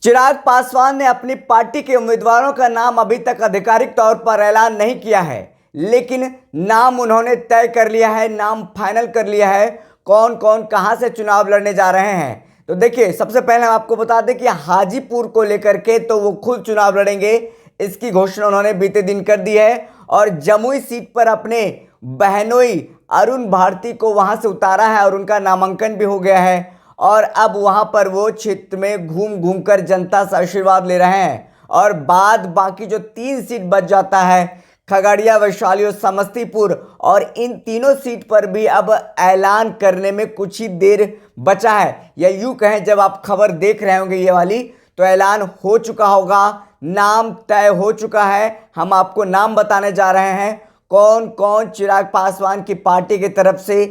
चिराग पासवान ने अपनी पार्टी के उम्मीदवारों का नाम अभी तक आधिकारिक तौर पर ऐलान नहीं किया है, लेकिन नाम उन्होंने तय कर लिया है, नाम फाइनल कर लिया है। कौन कौन कहां से चुनाव लड़ने जा रहे हैं, तो देखिए, सबसे पहले हम आपको बता दें कि हाजीपुर को लेकर के तो वो खुद चुनाव लड़ेंगे, इसकी घोषणा उन्होंने बीते दिन कर दी है। और जमुई सीट पर अपने बहनोई अरुण भारती को वहां से उतारा है और उनका नामांकन भी हो गया है। और अब वहां पर वो क्षेत्र में घूम घूम कर जनता से आशीर्वाद ले रहे हैं। और बाद बाकी जो 3 सीट बच जाता है, खगड़िया, वैशाली और समस्तीपुर, और इन तीनों सीट पर भी अब ऐलान करने में कुछ ही देर बचा है। या यूं कहें, जब आप खबर देख रहे होंगे ये वाली, तो ऐलान हो चुका होगा, नाम तय हो चुका है। हम आपको नाम बताने जा रहे हैं कौन कौन चिराग पासवान की पार्टी की तरफ से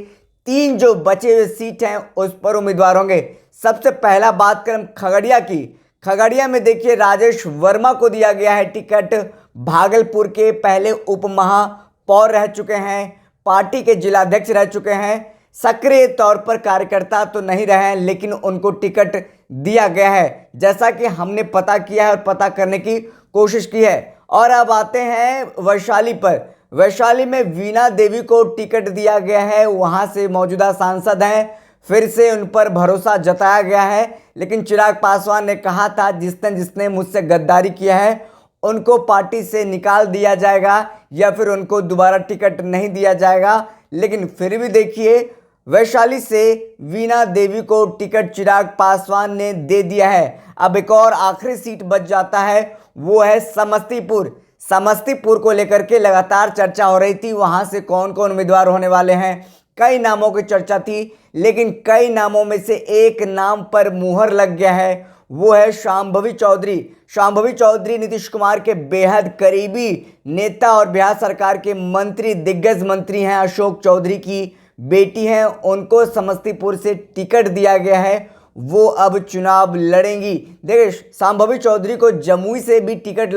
3 जो बचे हुए सीट हैं उस पर उम्मीदवार होंगे। सबसे पहला बात करें खगड़िया की। खगड़िया में देखिए, राजेश वर्मा को दिया गया है टिकट। भागलपुर के पहले उप महापौर रह चुके हैं, पार्टी के जिलाध्यक्ष रह चुके हैं, सक्रिय तौर पर कार्यकर्ता तो नहीं रहे हैं, लेकिन उनको टिकट दिया गया है, जैसा कि हमने पता किया है और पता करने की कोशिश की है। और अब आते हैं वैशाली पर। वैशाली में वीणा देवी को टिकट दिया गया है, वहां से मौजूदा सांसद हैं, फिर से उन पर भरोसा जताया गया है। लेकिन चिराग पासवान ने कहा था, जिसने जिसने मुझसे गद्दारी किया है उनको पार्टी से निकाल दिया जाएगा या फिर उनको दोबारा टिकट नहीं दिया जाएगा। लेकिन फिर भी देखिए, वैशाली से वीणा देवी को टिकट चिराग पासवान ने दे दिया है। अब एक और आखिरी सीट बच जाता है, वो है समस्तीपुर। समस्तीपुर को लेकर के लगातार चर्चा हो रही थी, वहां से कौन कौन उम्मीदवार होने वाले हैं। कई नामों की चर्चा थी, लेकिन कई नामों में से एक नाम पर मुहर लग गया है, वो है शांभवी चौधरी। शांभवी चौधरी नीतीश कुमार के बेहद करीबी नेता और बिहार सरकार के मंत्री, दिग्गज मंत्री हैं, अशोक चौधरी की बेटी हैं। उनको समस्तीपुर से टिकट दिया गया है, वो अब चुनाव लड़ेंगी। देखिए, शांभवी चौधरी को जमुई से भी टिकट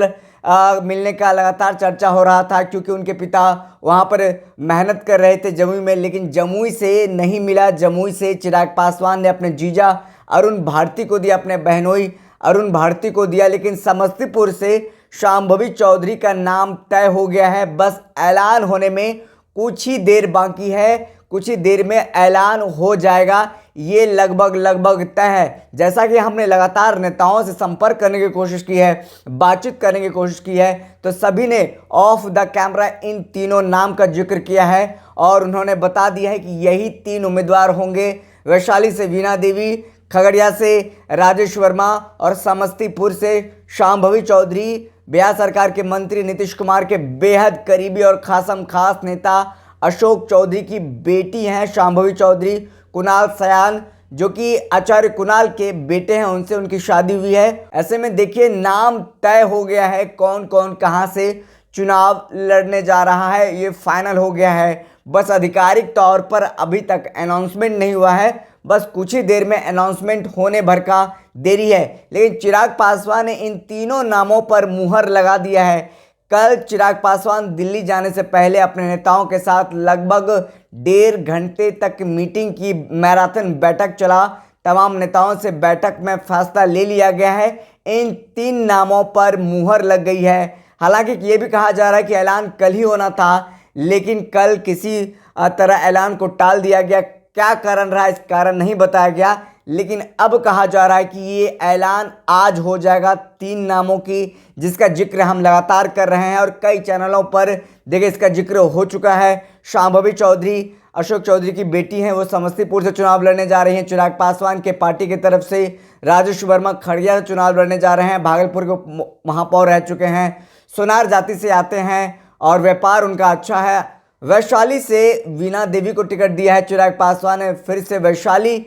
मिलने का लगातार चर्चा हो रहा था, क्योंकि उनके पिता वहां पर मेहनत कर रहे थे जमुई में, लेकिन जमुई से नहीं मिला। जमुई से चिराग पासवान ने अपने जीजा अरुण भारती को दिया, अपने बहनोई अरुण भारती को दिया। लेकिन समस्तीपुर से शांभवी चौधरी का नाम तय हो गया है, बस ऐलान होने में कुछ ही देर बाकी है, कुछ ही देर में ऐलान हो जाएगा। ये लगभग तय है। जैसा कि हमने लगातार नेताओं से संपर्क करने की कोशिश की है, बातचीत करने की कोशिश की है, तो सभी ने ऑफ द कैमरा इन तीनों नाम का जिक्र किया है और उन्होंने बता दिया है कि यही 3 उम्मीदवार होंगे। वैशाली से वीणा देवी, खगड़िया से राजेश वर्मा और समस्तीपुर से शांभवी चौधरी, बिहार सरकार के मंत्री नीतीश कुमार के बेहद करीबी और खासम खास नेता अशोक चौधरी की बेटी हैं शांभवी चौधरी। कुणाल सयान, जो कि आचार्य कुणाल के बेटे हैं, उनसे उनकी शादी हुई है। ऐसे में देखिए, नाम तय हो गया है, कौन कौन कहां से चुनाव लड़ने जा रहा है, ये फाइनल हो गया है। बस आधिकारिक तौर पर अभी तक अनाउंसमेंट नहीं हुआ है, बस कुछ ही देर में अनाउंसमेंट होने भर का देरी है। लेकिन चिराग पासवान ने इन तीनों नामों पर मुहर लगा दिया है। कल चिराग पासवान दिल्ली जाने से पहले अपने नेताओं के साथ लगभग 1.5 घंटे तक मीटिंग की, मैराथन बैठक चला। तमाम नेताओं से बैठक में फैसला ले लिया गया है, इन 3 नामों पर मुहर लग गई है। हालांकि ये भी कहा जा रहा है कि ऐलान कल ही होना था, लेकिन कल किसी तरह ऐलान को टाल दिया गया। क्या कारण रहा, इस कारण नहीं बताया गया, लेकिन अब कहा जा रहा है कि ये ऐलान आज हो जाएगा 3 नामों की, जिसका जिक्र हम लगातार कर रहे हैं और कई चैनलों पर देखिए इसका जिक्र हो चुका है। शांभवी चौधरी अशोक चौधरी की बेटी हैं, वो समस्तीपुर से चुनाव लड़ने जा रही हैं चिराग पासवान के पार्टी की तरफ से। राजेश वर्मा खगड़िया से चुनाव लड़ने जा रहे हैं, भागलपुर के महापौर रह चुके हैं, सोनार जाति से आते हैं और व्यापार उनका अच्छा है। वैशाली से वीणा देवी को टिकट दिया है चिराग पासवान ने, फिर से वैशाली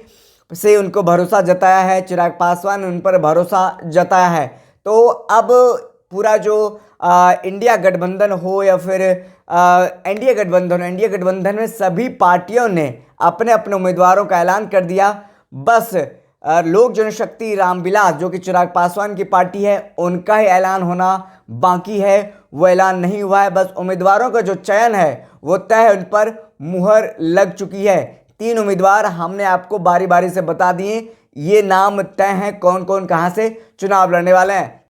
से उनको भरोसा जताया है, चिराग पासवान ने उन पर भरोसा जताया है। तो अब पूरा जो इंडिया गठबंधन हो या फिर एनडीए गठबंधन में सभी पार्टियों ने अपने अपने उम्मीदवारों का ऐलान कर दिया। बस लोक जनशक्ति रामविलास, जो कि चिराग पासवान की पार्टी है, उनका ही ऐलान होना बाकी है। वो ऐलान नहीं हुआ है, बस उम्मीदवारों का जो चयन है वो तय है, उन पर मुहर लग चुकी है। 3 उम्मीदवार हमने आपको बारी बारी से बता दिए। ये नाम तय हैं कौन कौन कहां से चुनाव लड़ने वाले हैं।